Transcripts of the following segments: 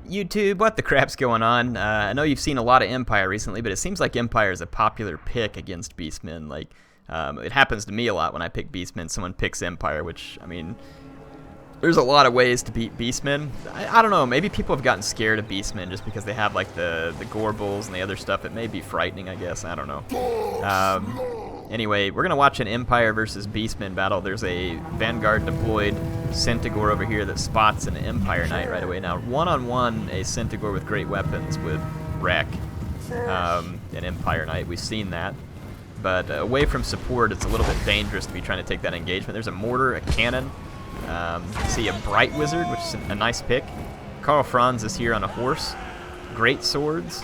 YouTube, what the crap's going on? I know you've seen a lot of Empire recently, but it seems like Empire is a popular pick against Beastmen. Like, it happens to me a lot when I pick Beastmen. Someone picks Empire, which, I mean, there's a lot of ways to beat Beastmen. I don't know, maybe people have gotten scared of Beastmen just because they have, like, the Gorbals and the other stuff. It may be frightening, I guess. I don't know. Anyway, we're going to watch an Empire versus Beastmen battle. There's a Vanguard deployed Centigor over here that spots an Empire Knight right away. Now, one-on-one, a Centigor with great weapons would wreck an Empire Knight. We've seen that. But away from support, it's a little bit dangerous to be trying to take that engagement. There's a mortar, a cannon. See a Bright Wizard, which is a nice pick. Karl Franz is here on a horse. Great swords.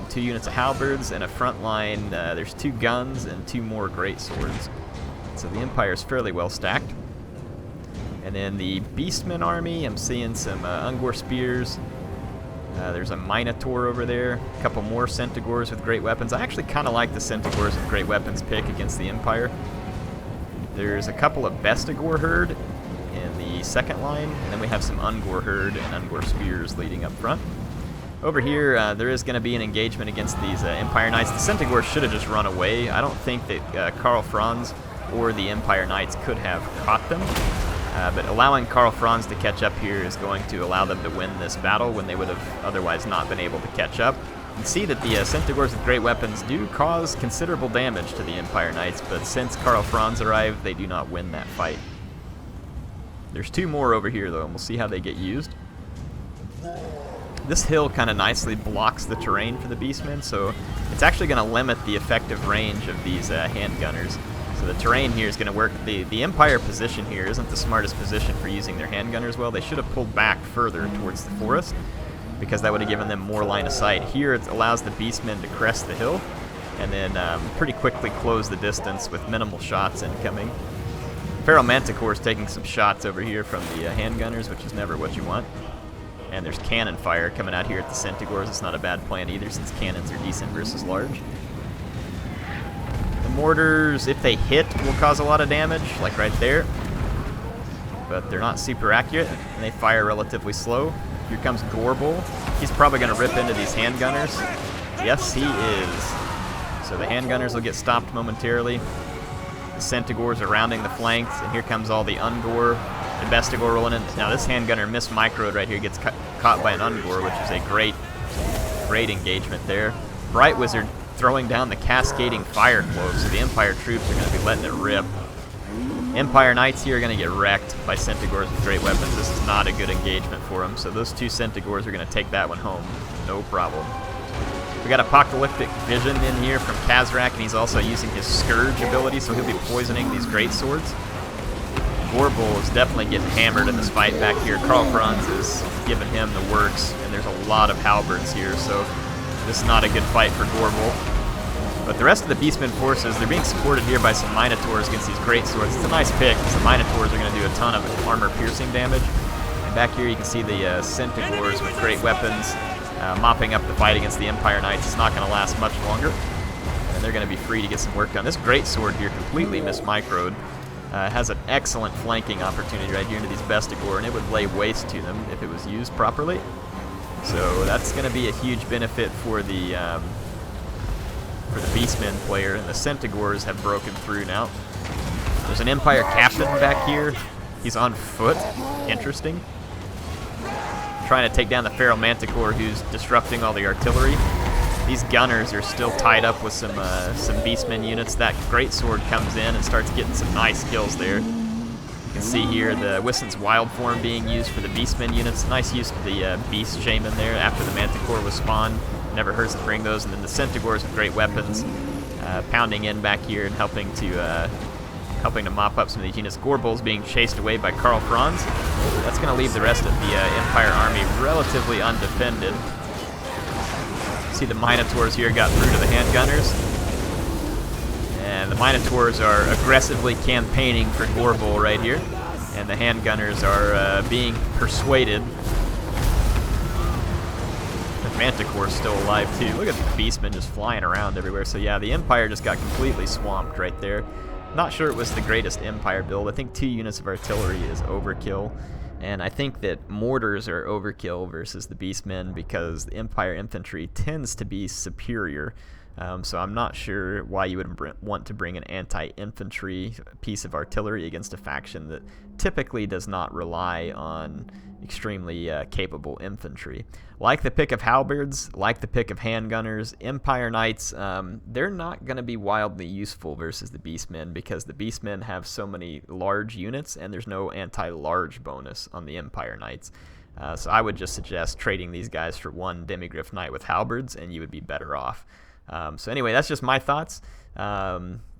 2 units of halberds, and a front line, there's 2 guns and 2 more great swords. So the Empire is fairly well stacked. And then the Beastmen army, I'm seeing some Ungor spears. There's a Minotaur over there, a couple more Centigors with great weapons. I actually kind of like the Centigors with great weapons pick against the Empire. There's a couple of Bestigor herd in the second line, and then we have some Ungor herd and Ungor spears leading up front. Over here, there is going to be an engagement against these Empire Knights. The Centigor should have just run away. I don't think that Karl Franz or the Empire Knights could have caught them. But allowing Karl Franz to catch up here is going to allow them to win this battle when they would have otherwise not been able to catch up. You can see that the Centigors with great weapons do cause considerable damage to the Empire Knights, but since Karl Franz arrived, they do not win that fight. There's 2 more over here, though, and we'll see how they get used. This hill kind of nicely blocks the terrain for the Beastmen, so it's actually going to limit the effective range of these handgunners. So the terrain here is going to work. The Empire position here isn't the smartest position for using their handgunners well. They should have pulled back further towards the forest, because that would have given them more line of sight. Here it allows the Beastmen to crest the hill, and then pretty quickly close the distance with minimal shots incoming. Feral Manticore is taking some shots over here from the handgunners, which is never what you want. And there's cannon fire coming out here at the Centigors. It's not a bad plan either, since cannons are decent versus large. The mortars, if they hit, will cause a lot of damage, like right there. But they're not super accurate, and they fire relatively slow. Here comes Gorbal. He's probably going to rip into these handgunners. Yes, he is. So the handgunners will get stopped momentarily. The Centigors are rounding the flanks, and here comes all the Ungor. The Bestigor rolling in. Now this handgunner microed right here, gets caught by an Ungor, which is a great engagement there. Bright Wizard throwing down the cascading fire cloak, so the Empire troops are going to be letting it rip. Empire Knights here are going to get wrecked by Centigors with great weapons. This is not a good engagement for them, so those 2 Centigors are going to take that one home. No problem. We got Apocalyptic Vision in here from Kazrak, and he's also using his Scourge ability, so he'll be poisoning these great swords. Gorbal is definitely getting hammered in this fight back here. Karl Franz is giving him the works, and there's a lot of halberds here, so this is not a good fight for Gorbal. But the rest of the Beastmen forces, they're being supported here by some Minotaurs against these great swords. It's a nice pick, because the Minotaurs are going to do a ton of armor-piercing damage. And back here you can see the Centigors with great weapons mopping up the fight against the Empire Knights. It's not going to last much longer, and they're going to be free to get some work done. This great sword here completely mismicroed. Has an excellent flanking opportunity right here into these Bestigor, and it would lay waste to them if it was used properly. So that's going to be a huge benefit for the Beastmen player, and the Centigors have broken through now. There's an Empire Captain back here. He's on foot. Interesting. Trying to take down the Feral Manticore, who's disrupting all the artillery. These gunners are still tied up with some Beastmen units. That great sword comes in and starts getting some nice kills there. You can see here the Wissen's Wild Form being used for the Beastmen units. Nice use of the Beast Shaman there after the Manticore was spawned. Never hurts to bring those. And then the Centigors with great weapons pounding in back here and helping to mop up some of these units. Gorbal's being chased away by Karl Franz. That's going to leave the rest of the Empire army relatively undefended. See the Minotaurs here got through to the handgunners, and the Minotaurs are aggressively campaigning for Gorbal right here, and the handgunners are being persuaded. The Manticore's still alive too. Look at the Beastmen just flying around everywhere. So yeah, the Empire just got completely swamped right there. Not sure it was the greatest Empire build. I think 2 units of artillery is overkill. And I think that mortars are overkill versus the Beastmen because the Empire infantry tends to be superior. So I'm not sure why you would want to bring an anti-infantry piece of artillery against a faction that typically does not rely on extremely capable infantry. Like the pick of halberds, like the pick of handgunners, Empire Knights, they're not going to be wildly useful versus the Beastmen because the Beastmen have so many large units and there's no anti-large bonus on the Empire Knights. So I would just suggest trading these guys for one Demigryph Knight with halberds and you would be better off. So anyway, that's just my thoughts.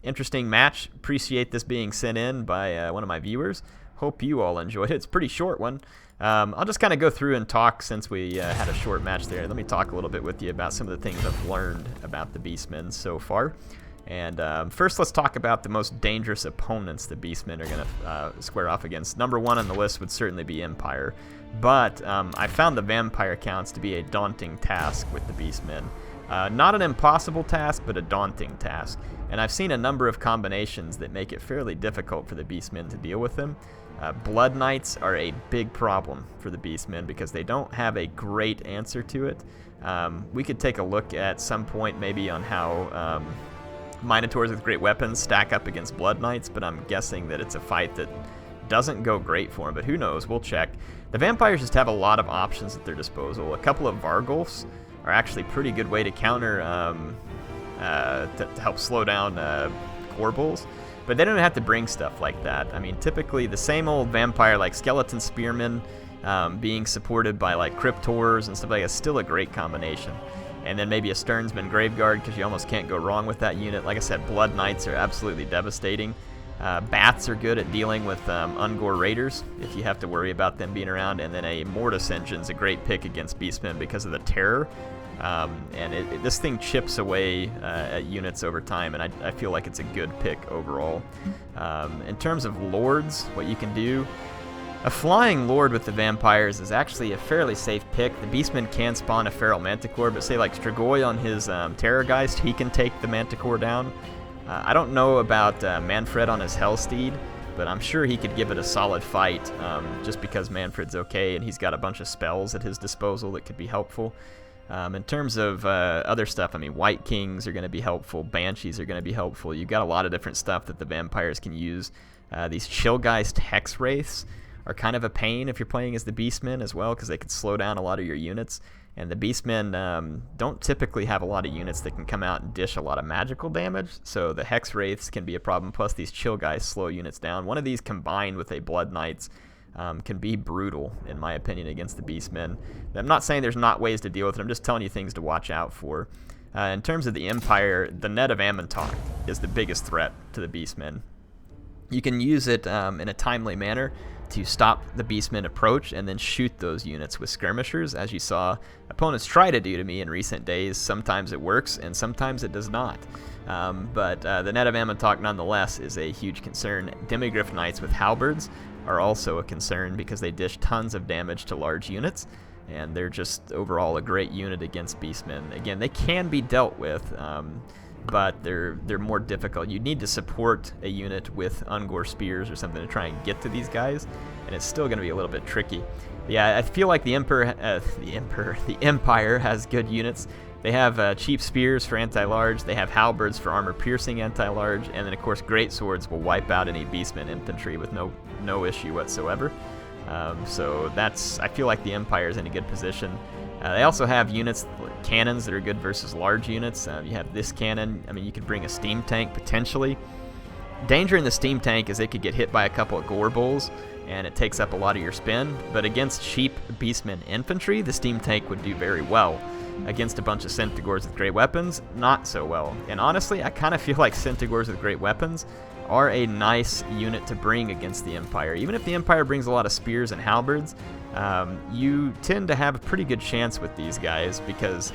Interesting match. Appreciate this being sent in by one of my viewers. Hope you all enjoyed it. It's a pretty short one. I'll just kind of go through and talk since we had a short match there. Let me talk a little bit with you about some of the things I've learned about the Beastmen so far. And first, let's talk about the most dangerous opponents the Beastmen are going to square off against. Number one on the list would certainly be Empire. But I found the vampire counts to be a daunting task with the Beastmen. Not an impossible task, but a daunting task. And I've seen a number of combinations that make it fairly difficult for the Beastmen to deal with them. Blood Knights are a big problem for the Beastmen because they don't have a great answer to it. We could take a look at some point maybe on how Minotaurs with great weapons stack up against Blood Knights, but I'm guessing that it's a fight that doesn't go great for them, but who knows, we'll check. The Vampires just have a lot of options at their disposal. A couple of Vargulfs are actually a pretty good way to counter, to help slow down Gorbals. But they don't have to bring stuff like that. I mean, typically the same old vampire like Skeleton Spearmen being supported by like Cryptors and stuff like that is still a great combination. And then maybe a Sternsman Graveguard because you almost can't go wrong with that unit. Like I said, Blood Knights are absolutely devastating. Bats are good at dealing with Ungor Raiders if you have to worry about them being around. And then a Mortis Engine's a great pick against Beastmen because of the terror. And this thing chips away at units over time, and I feel like it's a good pick overall. In terms of lords, what you can do, a flying lord with the vampires is actually a fairly safe pick. The Beastmen can spawn a feral manticore, but say like Strigoi on his Terrorgeist, he can take the manticore down. I don't know about Manfred on his Hellsteed, but I'm sure he could give it a solid fight just because Manfred's okay and he's got a bunch of spells at his disposal that could be helpful. In terms of other stuff, I mean, White Kings are going to be helpful. Banshees are going to be helpful. You've got a lot of different stuff that the vampires can use. These Chillgeist Hex Wraiths are kind of a pain if you're playing as the Beastmen as well because they can slow down a lot of your units. And the Beastmen don't typically have a lot of units that can come out and dish a lot of magical damage, so the Hex Wraiths can be a problem, plus these Chillgeist slow units down. One of these combined with a Blood Knights can be brutal, in my opinion, against the Beastmen. I'm not saying there's not ways to deal with it, I'm just telling you things to watch out for. In terms of the Empire, the Net of Amantok is the biggest threat to the Beastmen. You can use it in a timely manner to stop the Beastmen approach and then shoot those units with skirmishers, as you saw opponents try to do to me in recent days. Sometimes it works and sometimes it does not. But the Net of Amantok nonetheless is a huge concern. Demigryph Knights with halberds are also a concern because they dish tons of damage to large units, and they're just overall a great unit against Beastmen. Again, they can be dealt with, but they're more difficult. You need to support a unit with Ungor Spears or something to try and get to these guys, and it's still going to be a little bit tricky. Yeah, I feel like the Empire has good units. They have cheap spears for anti-large, they have halberds for armor-piercing anti-large, and then of course great swords will wipe out any Beastmen infantry with no issue whatsoever. So I feel like the Empire is in a good position. They also have units, cannons that are good versus large units. You have this cannon. I mean, you could bring a steam tank potentially. Danger in the steam tank is it could get hit by a couple of Gorbals, and it takes up a lot of your spin. But against cheap Beastmen infantry, the steam tank would do very well. Against a bunch of Centigors with great weapons, not so well. And honestly, I kind of feel like Centigors with great weapons are a nice unit to bring against the Empire. Even if the Empire brings a lot of spears and halberds, you tend to have a pretty good chance with these guys because,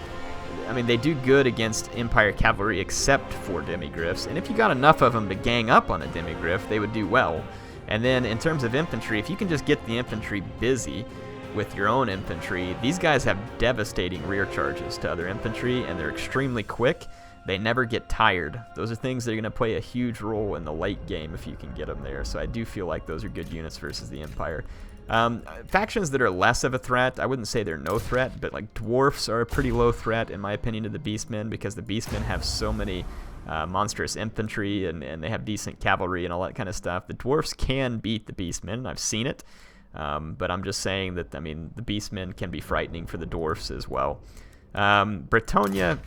I mean, they do good against Empire cavalry except for demigryphs. And if you got enough of them to gang up on a demigryph, they would do well. And then in terms of infantry, if you can just get the infantry busy with your own infantry, these guys have devastating rear charges to other infantry, and they're extremely quick. They never get tired. Those are things that are going to play a huge role in the late game if you can get them there. So I do feel like those are good units versus the Empire. Factions that are less of a threat, I wouldn't say they're no threat, but like dwarfs are a pretty low threat in my opinion to the Beastmen, because the Beastmen have so many monstrous infantry and they have decent cavalry and all that kind of stuff. The dwarfs can beat the Beastmen, I've seen it, but I'm just saying that, I mean, the Beastmen can be frightening for the dwarfs as well. Bretonnia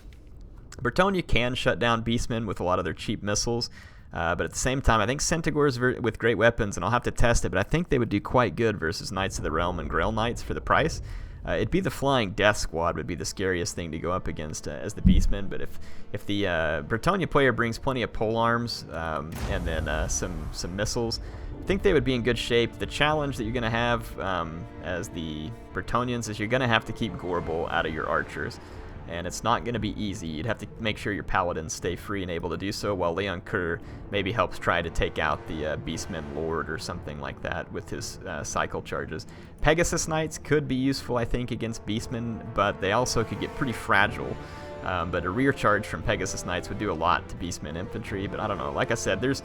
can shut down Beastmen with a lot of their cheap missiles. But at the same time, I think Centigors with great weapons, and I'll have to test it, but I think they would do quite good versus Knights of the Realm and Grail Knights for the price. It'd be the Flying Death Squad would be the scariest thing to go up against as the Beastmen, but if the Bretonnia player brings plenty of polearms and then some missiles, I think they would be in good shape. The challenge that you're going to have as the Bretonians is you're going to have to keep Gorbel out of your archers. And it's not going to be easy. You'd have to make sure your paladins stay free and able to do so, while Leon Kerr maybe helps try to take out the Beastmen Lord or something like that with his cycle charges. Pegasus Knights could be useful, I think, against Beastmen, but they also could get pretty fragile. But a rear charge from Pegasus Knights would do a lot to Beastmen infantry, but I don't know. Like I said, there's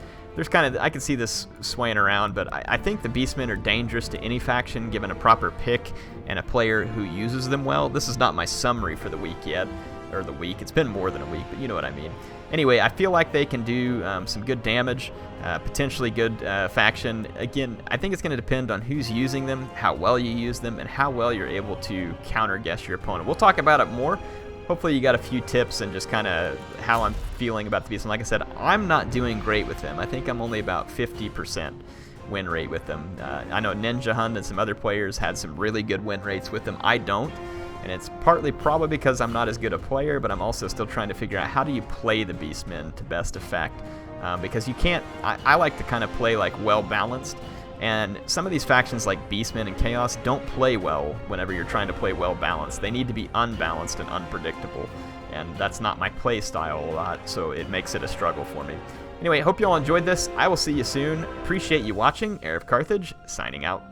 kind of, I can see this swaying around, but I think the Beastmen are dangerous to any faction given a proper pick and a player who uses them well. This is not my summary for the week yet, or the week. It's been more than a week, but you know what I mean. Anyway, I feel like they can do some good damage, potentially good faction. Again, I think it's going to depend on who's using them, how well you use them, and how well you're able to counter-guess your opponent. We'll talk about it more. Hopefully you got a few tips and just kind of how I'm feeling about the Beastmen. Like I said, I'm not doing great with them. I think I'm only about 50% win rate with them. I know Ninja Hunt and some other players had some really good win rates with them. I don't, and it's partly probably because I'm not as good a player, but I'm also still trying to figure out how do you play the Beastmen to best effect, because you can't, I like to kind of play like well balanced. And some of these factions like Beastmen and Chaos don't play well whenever you're trying to play well balanced. They need to be unbalanced and unpredictable. And that's not my play style a lot, so it makes it a struggle for me. Anyway, hope you all enjoyed this. I will see you soon. Appreciate you watching. HeirofCarthage, signing out.